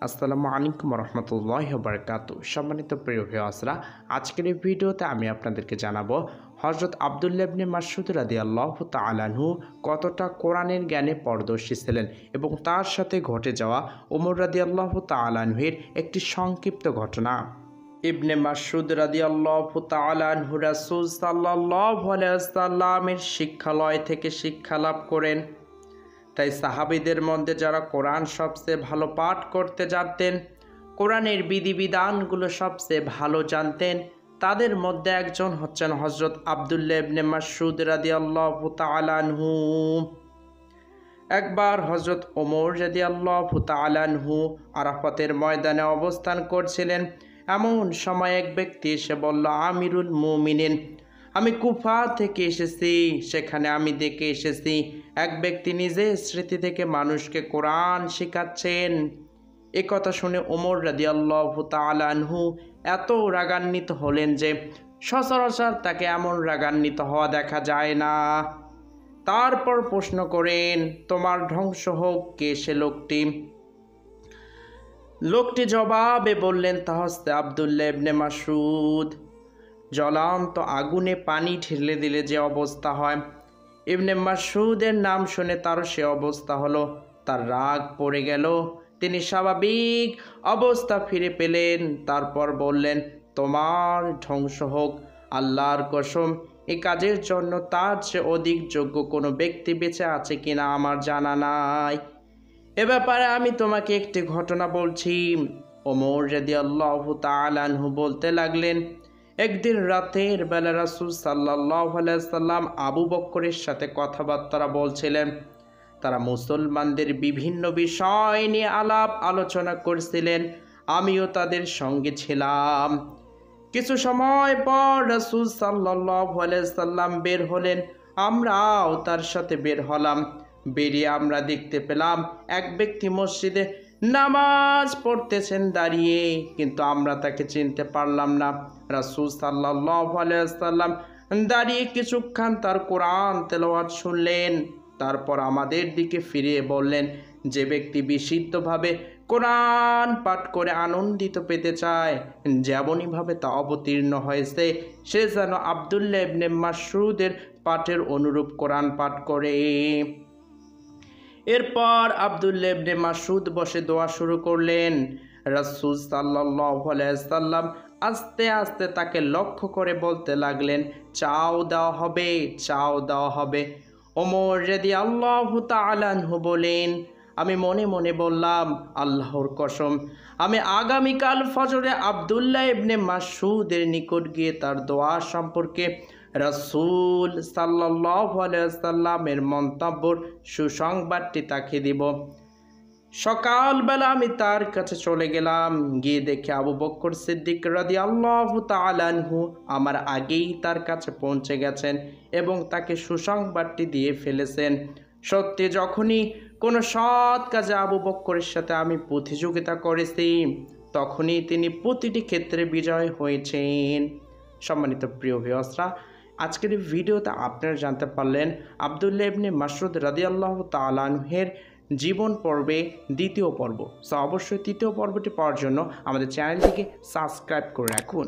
আসসালামু আলাইকুম রহমতুল্লাহি ওয়া বারাকাতুহু। সম্মানিত প্রিয় ভিউয়ার্সরা, আজকের এই ভিডিওতে আমি আপনাদেরকে জানাবো হযরত আব্দুল্লাহ ইবনে মাসউদ রাদিয়াল্লাহু তাআলা আনহু কতটা কোরআনের জ্ঞানে পারদর্শী ছিলেন এবং তার সাথে ঘটে যাওয়া ওমর রাদিয়াল্লাহু তাআলা আনহুর একটি সংক্ষিপ্ত ঘটনা। ইবনে মাসউদ রাদিয়াল্লাহু তাআলা আনহু রাসূল সাল্লাল্লাহু আলাইহি ওয়াসাল্লামের শিক্ষালয় থেকে শিক্ষা লাভ করেন। তাই সাহাবীদের মধ্যে যারা কোরআন সবচেয়ে ভালো পাঠ করতে জানতেন, কোরআনের বিধিবিধানগুলো সবচেয়ে ভালো জানতেন, তাদের মধ্যে একজন হচ্ছেন হযরত আব্দুল্লাহ ইবনে মাসউদ রাদিয়াল্লাহু তাআলা আনহু। একবার হযরত ওমর রাদিয়াল্লাহু তাআলা আনহু আরাফাতের ময়দানে অবস্থান করছিলেন। এমন সময় এক ব্যক্তি এসে বলল, আমিরুল মুমিনিন, আমি কুফা থেকে এসেছি, সেখানে আমি দেখে এসেছি এক ব্যক্তি নিজের স্মৃতি থেকে মানুষকে কোরআন শেখাচ্ছেন। এ কথা শুনে ওমর রাদিয়াল্লাহু তাআলা আনহু এত রাগান্বিত হলেন যে সচরাচর তাকে এমন রাগান্বিত হওয়া দেখা যায় না। তারপর প্রশ্ন করেন, তোমার ধ্বংস হোক, কে সে লোকটি? লোকটি জবাবে বললেন, তা হচ্ছে আব্দুল্লাহ ইবনে মাসউদ। জ্বলন্ত আগুনে পানি ঢেলে দিলে যে অবস্থা হয়, ইবনে মাসউদের নাম শুনে তারও সে অবস্থা হলো। তার রাগ পড়ে গেল, তিনি স্বাভাবিক অবস্থা ফিরে পেলেন। তারপর বললেন, তোমার ধ্বংস হোক, আল্লাহর কসম, এই কাজের জন্য তার চেয়ে অধিক যোগ্য কোনো ব্যক্তি বেঁচে আছে কিনা আমার জানা নাই। এ ব্যাপারে আমি তোমাকে একটি ঘটনা বলছি। ওমর রাদিয়াল্লাহু তাআলা আনহু বলতে লাগলেন, একদিন রাতের বেলা রাসূল সাল্লাল্লাহু আলাইহি সাল্লাম আবু বকরের সাথে কথাবার্তা বলছিলেন। তারা মুসলমানদের বিভিন্ন বিষয় নিয়ে আলাপ আলোচনা করছিলেন, আমিও তাদের সঙ্গে ছিলাম। কিছু সময় পর রাসূল সাল্লাল্লাহু আলাইহি সাল্লাম বের হলেন, আমরাও তার সাথে বের হলাম। বেরিয়ে আমরা দেখতে পেলাম এক ব্যক্তি মসজিদে নামাজ পড়তেছেন দাঁড়িয়ে, কিন্তু আমরা তাকে চিনতে পারলাম না। রাসূল সাল্লাল্লাহু আলাইহি সাল্লাম দাঁড়িয়ে কিছুক্ষণ তার কোরআন তেলাওয়াত শুনলেন। তারপর আমাদের দিকে ফিরিয়ে বললেন, যে ব্যক্তি বিশুদ্ধভাবে কোরআন পাঠ করে আনন্দিত পেতে চায়, যেমনইভাবে তা অবতীর্ণ হয়েছে, সে যেন আব্দুল্লাহ ইবনে মাসউদের পাঠের অনুরূপ কোরআন পাঠ করে। এরপর আব্দুল্লাহ ইবনে মাসউদ বসে দোয়া শুরু করলেন। রাসূল সাল্লাল্লাহু আলাইহি সাল্লাম আস্তে আস্তে তাকে লক্ষ্য করে বলতে লাগলেন, চাও দেওয়া হবে, চাও দেওয়া হবে। ওমর রাদিয়াল্লাহু তাআলা আনহু বলেন, আমি মনে মনে বললাম, আল্লাহর কসম, আমি আগামীকাল ফজরে আব্দুল্লাহ ইবনে মাসউদের নিকট গিয়ে তার দোয়া সম্পর্কে রাসূল সাল্লাল্লাহু আলাইহি সাল্লামের মন্তব্যের সুসংবাদটি তাকে দিব। সকালবেলা আমি তার কাছে চলে গেলাম। গিয়ে দেখে আবু বকর সিদ্দিক রাদিয়াল্লাহু তাআলা আনহু আমার আগেই তার কাছে পৌঁছে গেছেন এবং তাকে সুসংবাদটি দিয়ে ফেলেছেন। সত্যি, যখনই কোনো সৎ কাজে আবু বকরের সাথে আমি প্রতিযোগিতা করেছি, তখনই তিনি প্রতিটি ক্ষেত্রে বিজয় হয়েছেন। সম্মানিত প্রিয় ভিউয়ার্সরা, আজকের এই ভিডিওতে আপনারা জানতে পারলেন আব্দুল্লাহ ইবনে মাসউদ রাদিয়াল্লাহু তাআলা আনহুর জীবন পর্বে দ্বিতীয় পর্ব। সো অবশ্যই তৃতীয় পর্বটি পাওয়ার জন্য আমাদের চ্যানেলটিকে সাবস্ক্রাইব করে রাখুন।